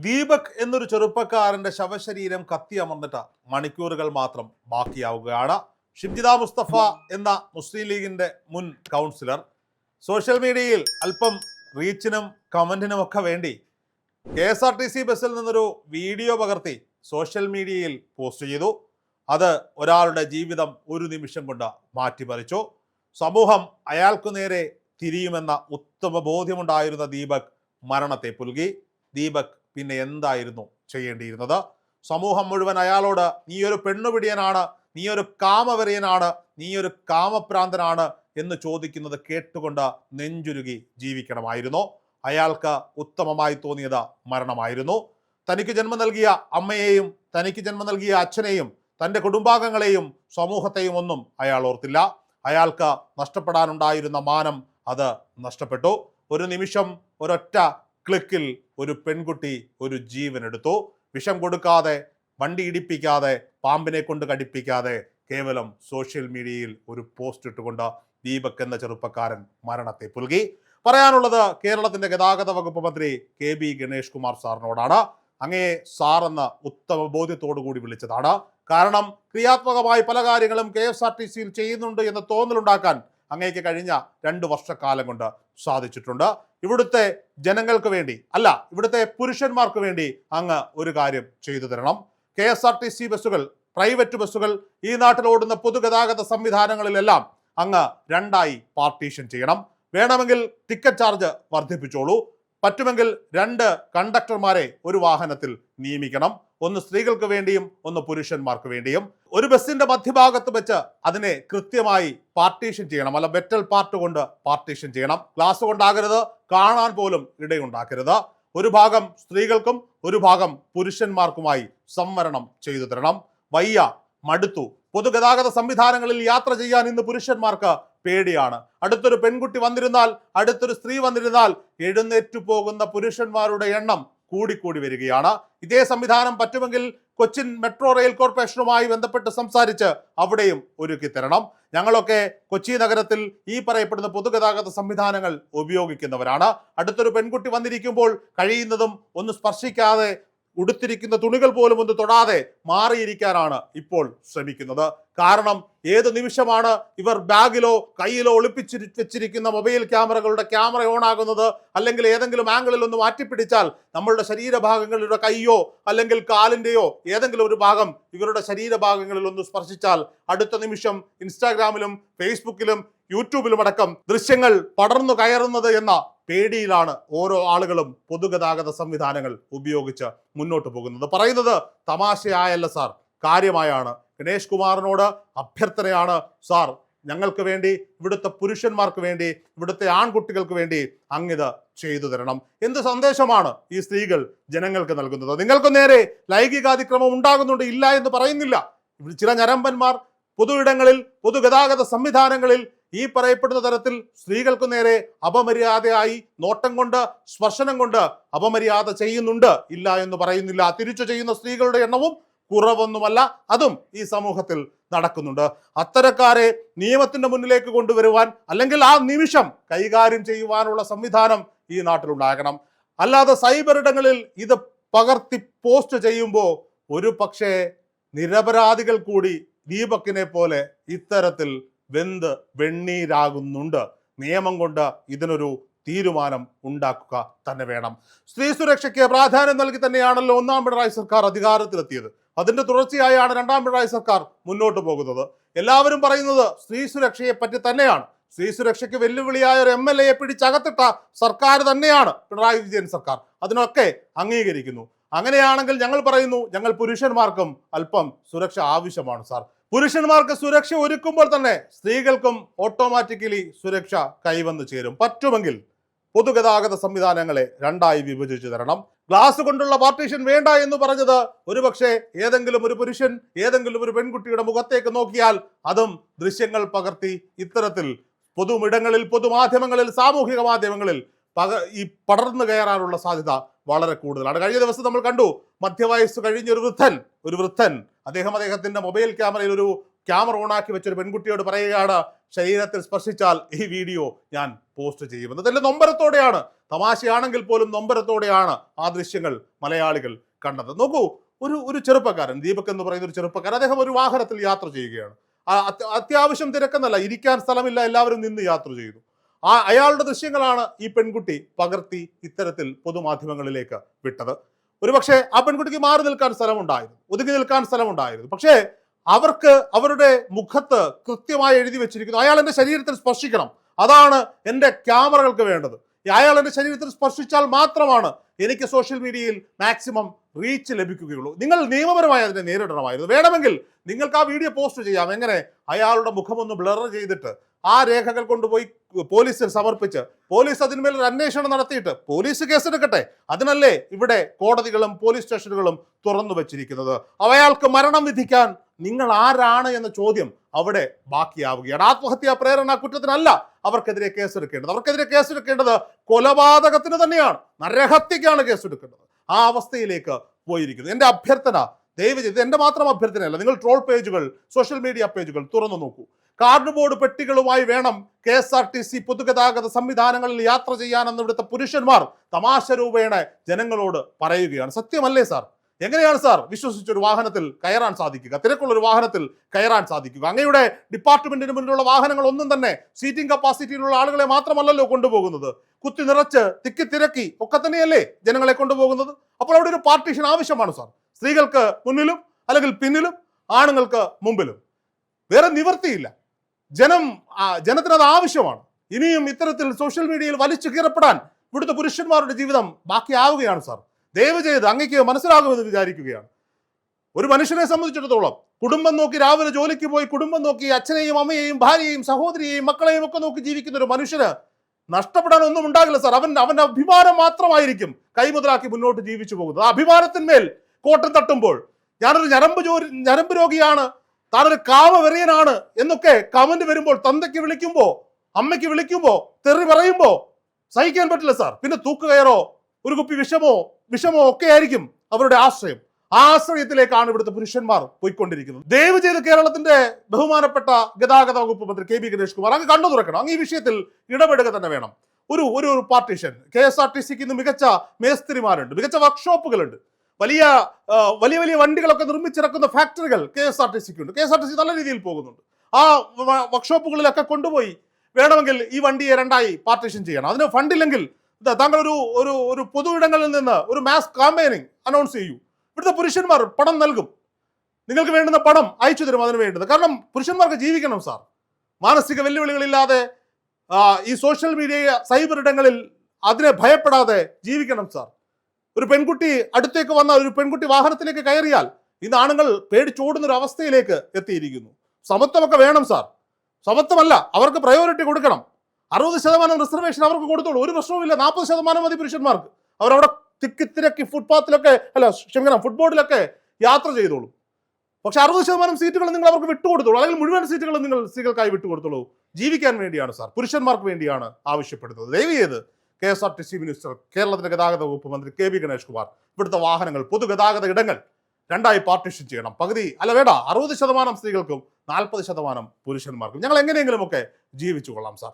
ദീപക് എന്നൊരു ചെറുപ്പക്കാരന്റെ ശവശരീരം കത്തിയമർന്നിട്ട് മണിക്കൂറുകൾ മാത്രം ബാക്കിയാവുകയാണ്. ഷിംജിത മുസ്തഫ എന്ന മുസ്ലിം ലീഗിന്റെ മുൻ കൗൺസിലർ സോഷ്യൽ മീഡിയയിൽ അല്പം റീച്ചിനും കമന്റിനും ഒക്കെ വേണ്ടി KSRTC ബസ്സിൽ നിന്നൊരു വീഡിയോ പകർത്തി സോഷ്യൽ മീഡിയയിൽ പോസ്റ്റ് ചെയ്തു. അത് ഒരാളുടെ ജീവിതം ഒരു നിമിഷം കൊണ്ട് മാറ്റിമറിച്ചു. സമൂഹം അയാൾക്കു നേരെ തിരിയുമെന്ന ഉത്തമ ബോധ്യമുണ്ടായിരുന്ന ദീപക് മരണത്തെ പുൽകി. ദീപക് പിന്നെ എന്തായിരുന്നു ചെയ്യേണ്ടിയിരുന്നത്? സമൂഹം മുഴുവൻ അയാളോട് നീ ഒരു പെണ്ണുപിടിയനാണ്, നീ ഒരു കാമവെറിയനാണ്, നീ ഒരു കാമപ്രാന്തനാണ് എന്ന് ചോദിക്കുന്നത് കേട്ടുകൊണ്ട് നെഞ്ചുരുകി ജീവിക്കണമായിരുന്നു. അയാൾക്ക് ഉത്തമമായി തോന്നിയത് മരണമായിരുന്നു. തനിക്ക് ജന്മം നൽകിയ അമ്മയെയും തനിക്ക് ജന്മം നൽകിയ അച്ഛനെയും തൻ്റെ കുടുംബാംഗങ്ങളെയും സമൂഹത്തെയും ഒന്നും അയാൾ ഓർത്തില്ല. അയാൾക്ക് നഷ്ടപ്പെടാനുണ്ടായിരുന്ന മാനം അത് നഷ്ടപ്പെട്ടു. ഒരു നിമിഷം ഒരൊറ്റ ക്ലിക്കിൽ ഒരു പെൺകുട്ടി ഒരു ജീവൻ എടുത്തു. വിഷം കൊടുക്കാതെ, വണ്ടി ഇടിപ്പിക്കാതെ, പാമ്പിനെ കൊണ്ട് കടിപ്പിക്കാതെ, കേവലം സോഷ്യൽ മീഡിയയിൽ ഒരു പോസ്റ്റ് ഇട്ടുകൊണ്ട് ദീപക് എന്ന ചെറുപ്പക്കാരൻ മരണത്തെ പുൽകി. പറയാനുള്ളത് കേരളത്തിന്റെ ഗതാഗത വകുപ്പ് മന്ത്രി KB ഗണേഷ് കുമാർ സാറിനോടാണ്. അങ്ങയെ സാർ എന്ന ഉത്തമ ബോധ്യത്തോടു കൂടി വിളിച്ചതാണ്. കാരണം ക്രിയാത്മകമായി പല കാര്യങ്ങളും KSRTCയിൽ ചെയ്യുന്നുണ്ട് എന്ന തോന്നലുണ്ടാക്കാൻ അങ്ങേക്ക് കഴിഞ്ഞ 2 വർഷക്കാലം കൊണ്ട് സാധിച്ചിട്ടുണ്ട്. ഇവിടുത്തെ ജനങ്ങൾക്ക് വേണ്ടി അല്ല, ഇവിടുത്തെ പുരുഷന്മാർക്ക് വേണ്ടി അങ്ങ് ഒരു കാര്യം ചെയ്തു തരണം. KSRTC ബസ്സുകൾ, പ്രൈവറ്റ് ബസ്സുകൾ, ഈ നാട്ടിൽ ഓടുന്ന പൊതുഗതാഗത സംവിധാനങ്ങളിലെല്ലാം അങ്ങ് 2ആയി പാർട്ടീഷൻ ചെയ്യണം. വേണമെങ്കിൽ ടിക്കറ്റ് ചാർജ് വർദ്ധിപ്പിച്ചോളൂ. പറ്റുമെങ്കിൽ 2 കണ്ടക്ടർമാരെ ഒരു വാഹനത്തിൽ നിയമിക്കണം. ഒന്ന് സ്ത്രീകൾക്ക് വേണ്ടിയും ഒന്ന് പുരുഷന്മാർക്ക് വേണ്ടിയും. ഒരു ബസ്സിന്റെ മധ്യഭാഗത്ത് വെച്ച് അതിനെ കൃത്യമായി പാർട്ടീഷൻ ചെയ്യണം. അല്ല, മെറ്റൽ പാർട്ട് കൊണ്ട് പാർട്ടീഷൻ ചെയ്യണം. ഗ്ലാസ് കൊണ്ടാകരുത്, കാണാൻ പോലും ഇടയുണ്ടാക്കരുത്. ഒരു ഭാഗം സ്ത്രീകൾക്കും ഒരു ഭാഗം പുരുഷന്മാർക്കുമായി സംവരണം ചെയ്തു തരണം. വയ്യ, മടുത്തു. പൊതുഗതാഗത സംവിധാനങ്ങളിൽ യാത്ര ചെയ്യാൻ ഇന്ന് പുരുഷന്മാർക്ക് പേടിയാണ്. അടുത്തൊരു പെൺകുട്ടി വന്നിരുന്നാൽ, അടുത്തൊരു സ്ത്രീ വന്നിരുന്നാൽ എഴുന്നേറ്റു പോകുന്ന പുരുഷന്മാരുടെ എണ്ണം കൂടിക്കൂടി വരികയാണ്. ഇതേ സംവിധാനം പറ്റുമെങ്കിൽ കൊച്ചിൻ മെട്രോ റെയിൽ കോർപ്പറേഷനുമായി ബന്ധപ്പെട്ട് സംസാരിച്ച് അവിടെയും ഒരുക്കി തരണം. ഞങ്ങളൊക്കെ കൊച്ചി നഗരത്തിൽ ഈ പറയപ്പെടുന്ന പൊതുഗതാഗത സംവിധാനങ്ങൾ ഉപയോഗിക്കുന്നവരാണ്. അടുത്തൊരു പെൺകുട്ടി വന്നിരിക്കുമ്പോൾ കഴിയുന്നതും ഒന്ന് സ്പർശിക്കാതെ, ഉടുത്തിരിക്കുന്ന തുണികൾ പോലും ഒന്ന് തൊടാതെ മാറിയിരിക്കാനാണ് ഇപ്പോൾ ശ്രമിക്കുന്നത്. കാരണം ഏത് നിമിഷമാണ് ഇവർ ബാഗിലോ കയ്യിലോ ഒളിപ്പിച്ച് വെച്ചിരിക്കുന്ന മൊബൈൽ ക്യാമറകളുടെ ക്യാമറ ഓൺ ആകുന്നത്, അല്ലെങ്കിൽ ഏതെങ്കിലും ആംഗിളിൽ ഒന്ന് മാറ്റിപ്പിടിച്ചാൽ നമ്മളുടെ ശരീരഭാഗങ്ങളുടെ കൈയോ അല്ലെങ്കിൽ കാലിൻ്റെയോ ഏതെങ്കിലും ഒരു ഭാഗം ഇവരുടെ ശരീരഭാഗങ്ങളിൽ ഒന്ന് സ്പർശിച്ചാൽ അടുത്ത നിമിഷം ഇൻസ്റ്റാഗ്രാമിലും ഫേസ്ബുക്കിലും യൂട്യൂബിലും അടക്കം ദൃശ്യങ്ങൾ പടർന്നു കയറുന്നത് എന്ന പേടിയിലാണ് ഓരോ ആളുകളും പൊതുഗതാഗത സംവിധാനങ്ങൾ ഉപയോഗിച്ച് മുന്നോട്ട് പോകുന്നത്. പറയുന്നത് തമാശയായല്ല സാർ, കാര്യമായാണ്. ഗണേഷ് കുമാറിനോട് അഭ്യർത്ഥനയാണ്. സാർ, ഞങ്ങൾക്ക് വേണ്ടി, ഇവിടുത്തെ പുരുഷന്മാർക്ക് വേണ്ടി, ഇവിടുത്തെ ആൺകുട്ടികൾക്ക് വേണ്ടി അങ്ങിത് ചെയ്തു തരണം. എന്ത് സന്ദേശമാണ് ഈ സ്ത്രീകൾ ജനങ്ങൾക്ക് നൽകുന്നത്? നിങ്ങൾക്ക് നേരെ ലൈംഗികാതിക്രമം ഉണ്ടാകുന്നുണ്ട്, ഇല്ല എന്ന് പറയുന്നില്ല. ചില ഞരമ്പന്മാർ പൊതുയിടങ്ങളിൽ, പൊതുഗതാഗത സംവിധാനങ്ങളിൽ ഈ പറയപ്പെടുന്ന തരത്തിൽ സ്ത്രീകൾക്ക് നേരെ അപമര്യാദയായി നോട്ടം കൊണ്ട്, സ്പർശനം കൊണ്ട് അപമര്യാദ ചെയ്യുന്നുണ്ട്, ഇല്ല എന്ന് പറയുന്നില്ല. തിരിച്ചു ചെയ്യുന്ന സ്ത്രീകളുടെ എണ്ണവും കുറവൊന്നുമല്ല, അതും ഈ സമൂഹത്തിൽ നടക്കുന്നുണ്ട്. അത്തരക്കാരെ നിയമത്തിന്റെ മുന്നിലേക്ക് കൊണ്ടുവരുവാൻ, അല്ലെങ്കിൽ ആ നിമിഷം കൈകാര്യം ചെയ്യുവാനുള്ള സംവിധാനം ഈ നാട്ടിലുണ്ടാകണം. അല്ലാതെ സൈബർ ഇടങ്ങളിൽ ഇത് പകർത്തി പോസ്റ്റ് ചെയ്യുമ്പോൾ ഒരു പക്ഷേ നിരപരാധികൾ കൂടി ദീപക്കിനെ പോലെ ഇത്തരത്തിൽ വെന്ത് വെണ്ണീരാകുന്നുണ്ട്. നിയമം കൊണ്ട് ഇതിനൊരു തീരുമാനം ഉണ്ടാക്കുക തന്നെ വേണം. സ്ത്രീ സുരക്ഷയ്ക്ക് പ്രാധാന്യം നൽകി തന്നെയാണല്ലോ 1ാം പിണറായി സർക്കാർ അധികാരത്തിലെത്തിയത്. അതിന്റെ തുടർച്ചയായാണ് 2ാം പിണറായി സർക്കാർ മുന്നോട്ട് പോകുന്നത്. എല്ലാവരും പറയുന്നത് സ്ത്രീ സുരക്ഷയെ പറ്റി തന്നെയാണ്. സ്ത്രീ സുരക്ഷയ്ക്ക് വെല്ലുവിളിയായ ഒരു MLA പിടിച്ചകത്തിട്ട സർക്കാർ തന്നെയാണ് പിണറായി വിജയൻ സർക്കാർ. അതിനൊക്കെ അംഗീകരിക്കുന്നു. അങ്ങനെയാണെങ്കിൽ ഞങ്ങൾ പറയുന്നു, ഞങ്ങൾ പുരുഷന്മാർക്കും അല്പം സുരക്ഷ ആവശ്യമാണ് സാർ. പുരുഷന്മാർക്ക് സുരക്ഷ ഒരുക്കുമ്പോൾ തന്നെ സ്ത്രീകൾക്കും ഓട്ടോമാറ്റിക്കലി സുരക്ഷ കൈവന്നു ചേരും. പറ്റുമെങ്കിൽ പൊതുഗതാഗത സംവിധാനങ്ങളെ 2ആയി വിഭജിച്ചു തരണം. ഗ്ലാസ് കൊണ്ടുള്ള പാർട്ടീഷൻ വേണ്ട എന്ന് പറഞ്ഞത് ഒരുപക്ഷെ ഏതെങ്കിലും ഒരു പുരുഷൻ ഏതെങ്കിലും ഒരു പെൺകുട്ടിയുടെ മുഖത്തേക്ക് നോക്കിയാൽ അതും ദൃശ്യങ്ങൾ പകർത്തി ഇത്തരത്തിൽ പൊതുമിടങ്ങളിൽ, പൊതുമാധ്യമങ്ങളിൽ, സാമൂഹിക മാധ്യമങ്ങളിൽ ഈ പടർന്നു കയറാനുള്ള സാധ്യത വളരെ കൂടുതലാണ്. കഴിഞ്ഞ ദിവസം നമ്മൾ കണ്ടു, മധ്യവയസ്സ് കഴിഞ്ഞ ഒരു വൃദ്ധൻ അദ്ദേഹത്തിന്റെ മൊബൈൽ ക്യാമറയിൽ ഒരു ക്യാമറ ഓണാക്കി വെച്ചൊരു പെൺകുട്ടിയോട് പറയുകയാണ്, ശരീരത്തിൽ സ്പർശിച്ചാൽ ഈ വീഡിയോ ഞാൻ പോസ്റ്റ് ചെയ്യുമെന്ന്. ഇതെല്ലാം നൊമ്പരത്തോടെയാണ്, തമാശയാണെങ്കിൽ പോലും നൊമ്പരത്തോടെയാണ് ആ ദൃശ്യങ്ങൾ മലയാളികൾ കണ്ടത്. നോക്കൂ, ഒരു ചെറുപ്പക്കാരൻ, ദീപക് എന്ന് പറയുന്ന ഒരു ചെറുപ്പക്കാരൻ, അദ്ദേഹം ഒരു വാഹനത്തിൽ യാത്ര ചെയ്യുകയാണ്. അത്യാവശ്യം തിരക്കെന്നല്ല, ഇരിക്കാൻ സ്ഥലമില്ല, എല്ലാവരും നിന്ന് യാത്ര ചെയ്തു. അയാളുടെ ദൃശ്യങ്ങളാണ് ഈ പെൺകുട്ടി പകർത്തി ഇത്തരത്തിൽ പൊതുമാധ്യമങ്ങളിലേക്ക് വിട്ടത്. ഒരുപക്ഷെ ആ പെൺകുട്ടിക്ക് മാറി നിൽക്കാൻ സ്ഥലമുണ്ടായിരുന്നു, ഒതുങ്ങി നിൽക്കാൻ സ്ഥലമുണ്ടായിരുന്നു. പക്ഷേ അവർക്ക് അവരുടെ മുഖത്ത് കൃത്യമായി എഴുതി വെച്ചിരിക്കുന്നു, അയാൾ എൻ്റെ ശരീരത്തിൽ സ്പർശിക്കണം, അതാണ് എൻ്റെ ക്യാമറകൾക്ക് വേണ്ടത്. അയാൾ എൻ്റെ ശരീരത്തിൽ സ്പർശിച്ചാൽ മാത്രമാണ് എനിക്ക് സോഷ്യൽ മീഡിയയിൽ മാക്സിമം റീച്ച് ലഭിക്കുകയുള്ളൂ. നിങ്ങൾ നിയമപരമായി അതിനെ നേരിടണമായിരുന്നു. വേണമെങ്കിൽ നിങ്ങൾക്ക് ആ വീഡിയോ പോസ്റ്റ് ചെയ്യാം. എങ്ങനെ? അയാളുടെ മുഖമൊന്ന് ബ്ലർ ചെയ്തിട്ട് ആ രേഖകൾ കൊണ്ടുപോയി പോലീസിൽ സമർപ്പിച്ച് പോലീസ് അതിന്മേൽ ഒരു അന്വേഷണം നടത്തിയിട്ട് പോലീസ് കേസെടുക്കട്ടെ. അതിനല്ലേ ഇവിടെ കോടതികളും പോലീസ് സ്റ്റേഷനുകളും തുറന്നു വെച്ചിരിക്കുന്നത്. അയാൾക്ക് മരണം വിധിക്കാൻ നിങ്ങൾ ആരാണ് എന്ന ചോദ്യം അവിടെ ബാക്കിയാവുകയാണ്. ആത്മഹത്യാ പ്രേരണ കുറ്റത്തിനല്ല അവർക്കെതിരെ കേസെടുക്കേണ്ടത്. അവർക്കെതിരെ കേസെടുക്കേണ്ടത് കൊലപാതകത്തിന് തന്നെയാണ്, നരഹത്യക്കാണ് കേസെടുക്കേണ്ടത്. ആ അവസ്ഥയിലേക്ക് പോയിരിക്കുന്നു. എൻ്റെ അഭ്യർത്ഥന, ദയവ് ചെയ്ത്, എൻ്റെ മാത്രം അഭ്യർത്ഥനയല്ല, നിങ്ങൾ ട്രോൾ പേജുകൾ, സോഷ്യൽ മീഡിയ പേജുകൾ തുറന്നു നോക്കൂ. കാർഡ്ബോർഡ് പെട്ടികളുമായി വേണം KSRTC പൊതുഗതാഗത സംവിധാനങ്ങളിൽ യാത്ര ചെയ്യാനെന്ന് ഇവിടുത്തെ പുരുഷന്മാർ തമാശ രൂപേണ ജനങ്ങളോട് പറയുകയാണ്. സത്യമല്ലേ സാർ? എങ്ങനെയാണ് സാർ വിശ്വസിച്ചൊരു വാഹനത്തിൽ കയറാൻ സാധിക്കുക, തിരക്കുള്ളൊരു വാഹനത്തിൽ കയറാൻ സാധിക്കുക? അങ്ങയുടെ ഡിപ്പാർട്ട്മെന്റിന് മുന്നിലുള്ള വാഹനങ്ങൾ ഒന്നും തന്നെ സീറ്റിംഗ് കപ്പാസിറ്റിയിലുള്ള ആളുകളെ മാത്രമല്ലല്ലോ കൊണ്ടുപോകുന്നത്, കുത്തി നിറച്ച് തിക്കി തിരക്കി ഒക്കെ തന്നെയല്ലേ ജനങ്ങളെ കൊണ്ടുപോകുന്നത്. അപ്പോൾ അവിടെ ഒരു പാർട്ടീഷൻ ആവശ്യമാണ് സാർ. സ്ത്രീകൾക്ക് മുന്നിലും അല്ലെങ്കിൽ പിന്നിലും, ആണുങ്ങൾക്ക് മുമ്പിലും. വേറെ നിവർത്തിയില്ല. ജനത്തിന് അത് ആവശ്യമാണ്. ഇനിയും ഇത്തരത്തിൽ സോഷ്യൽ മീഡിയയിൽ വലിച്ചു കീറപ്പെടാൻ ഇവിടുത്തെ പുരുഷന്മാരുടെ ജീവിതം ബാക്കിയാവുകയാണ് സാർ. ദയവ് ചെയ്ത് അങ്ങേക്ക് മനസ്സിലാകുമെന്ന് വിചാരിക്കുകയാണ്. ഒരു മനുഷ്യനെ സംബന്ധിച്ചിടത്തോളം കുടുംബം നോക്കി രാവിലെ ജോലിക്ക് പോയി കുടുംബം നോക്കി അച്ഛനെയും അമ്മയെയും ഭാര്യയെയും സഹോദരിയെയും മക്കളെയും ഒക്കെ നോക്കി ജീവിക്കുന്ന ഒരു മനുഷ്യന് നഷ്ടപ്പെടാൻ ഒന്നും ഉണ്ടാകില്ല സാർ. അവന്റെ അഭിമാനം മാത്രമായിരിക്കും കൈമുതലാക്കി മുന്നോട്ട് ജീവിച്ചു പോകുന്നത്. ആ അഭിമാനത്തിന്മേൽ കോട്ടം തട്ടുമ്പോൾ ഞാനൊരു ഞരമ്പ് രോഗിയാണ്, താനൊരു കാമവെറിയനാണ് എന്നൊക്കെ കമന്റ് വരുമ്പോൾ, തന്തയ്ക്ക് വിളിക്കുമ്പോ, അമ്മയ്ക്ക് വിളിക്കുമ്പോ, തെറി പറയുമ്പോ സഹിക്കാൻ പറ്റില്ല സാർ. പിന്നെ തൂക്കുകയറോ ഒരു കുപ്പി വിഷമോ ഒക്കെ ആയിരിക്കും അവരുടെ ആശ്രയം. ആ ആശ്രയത്തിലേക്കാണ് ഇവിടുത്തെ പുരുഷന്മാർ പോയിക്കൊണ്ടിരിക്കുന്നത്. ദയവ് ചെയ്ത് കേരളത്തിന്റെ ബഹുമാനപ്പെട്ട ഗതാഗത വകുപ്പ് മന്ത്രി KB ഗണേഷ് കുമാർ അങ്ങ് കണ്ണു തുറക്കണം. അങ്ങ് ഈ വിഷയത്തിൽ ഇടപെടുക തന്നെ വേണം. ഒരു പാർട്ടീഷൻ. KSRTCക്ക് ഇന്ന് മികച്ച മേസ്ത്രിമാരുണ്ട്, മികച്ച വർക്ക്ഷോപ്പുകളുണ്ട്, വലിയ വണ്ടികളൊക്കെ നിർമ്മിച്ചിറക്കുന്ന ഫാക്ടറികൾ KSRTCക്ക് ഉണ്ട്. KSRTC നല്ല രീതിയിൽ പോകുന്നുണ്ട്. ആ വർക്ക്ഷോപ്പുകളിലൊക്കെ കൊണ്ടുപോയി വേണമെങ്കിൽ ഈ വണ്ടിയെ രണ്ടായി പാർട്ടീഷൻ ചെയ്യണം. അതിന് ഫണ്ടില്ലെങ്കിൽ താങ്കൾ ഒരു പൊതു ഇടങ്ങളിൽ നിന്ന് ഒരു മാസ് കാമ്പയിനിങ് അനൗൺസ് ചെയ്യൂ. ഇവിടുത്തെ പുരുഷന്മാർ പണം നൽകും, നിങ്ങൾക്ക് വേണ്ടുന്ന പണം അയച്ചു തരും അതിന് വേണ്ടത്. കാരണം പുരുഷന്മാർക്ക് ജീവിക്കണം സാർ. മാനസിക വെല്ലുവിളികളില്ലാതെ ഈ സോഷ്യൽ മീഡിയ സൈബർ ഇടങ്ങളിൽ അതിനെ ഭയപ്പെടാതെ ജീവിക്കണം സാർ. ഒരു പെൺകുട്ടി അടുത്തേക്ക് വന്ന ഒരു പെൺകുട്ടി വാഹനത്തിലേക്ക് കയറിയാൽ ഇന്ന് ആണുങ്ങൾ പേടിച്ചോടുന്ന ഒരു അവസ്ഥയിലേക്ക് എത്തിയിരിക്കുന്നു. സമത്വമൊക്കെ വേണം സാർ. സമത്വമല്ല, അവർക്ക് പ്രയോറിറ്റി കൊടുക്കണം. 60% റിസർവേഷൻ അവർക്ക് കൊടുത്തോളൂ, ഒരു പ്രശ്നവുമില്ല. 40% മതി പുരുഷന്മാർക്ക്. അവരവിടെ തിരക്കി ഫുട്ബോർഡിലൊക്കെ യാത്ര ചെയ്തോളൂ. പക്ഷെ 60% സീറ്റുകൾ നിങ്ങൾ അവർക്ക് വിട്ടുകൊടുത്തോളൂ, അല്ലെങ്കിൽ മുഴുവൻ സീറ്റുകളും നിങ്ങൾ സ്ത്രീകൾക്കായി വിട്ടുകൊടുത്തോളൂ. ജീവിക്കാൻ വേണ്ടിയാണ് സാർ, പുരുഷന്മാർക്ക് വേണ്ടിയാണ് ആവശ്യപ്പെടുന്നത്. ദയവ് ചെയ്ത് KSRTC മിനിസ്റ്റർ, കേരളത്തിന്റെ ഗതാഗത വകുപ്പ് മന്ത്രി KB ഗണേഷ് കുമാർ ഇവിടുത്തെ വാഹനങ്ങൾ, പൊതുഗതാഗത ഇടങ്ങൾ രണ്ടായി പാർട്ടീഷൻ ചെയ്യണം. പകുതി അല്ല വേണ്ട, 60% സ്ത്രീകൾക്കും 40% പുരുഷന്മാർക്കും. ഞങ്ങൾ എങ്ങനെയെങ്കിലുമൊക്കെ ജീവിച്ചു കൊള്ളാം സാർ.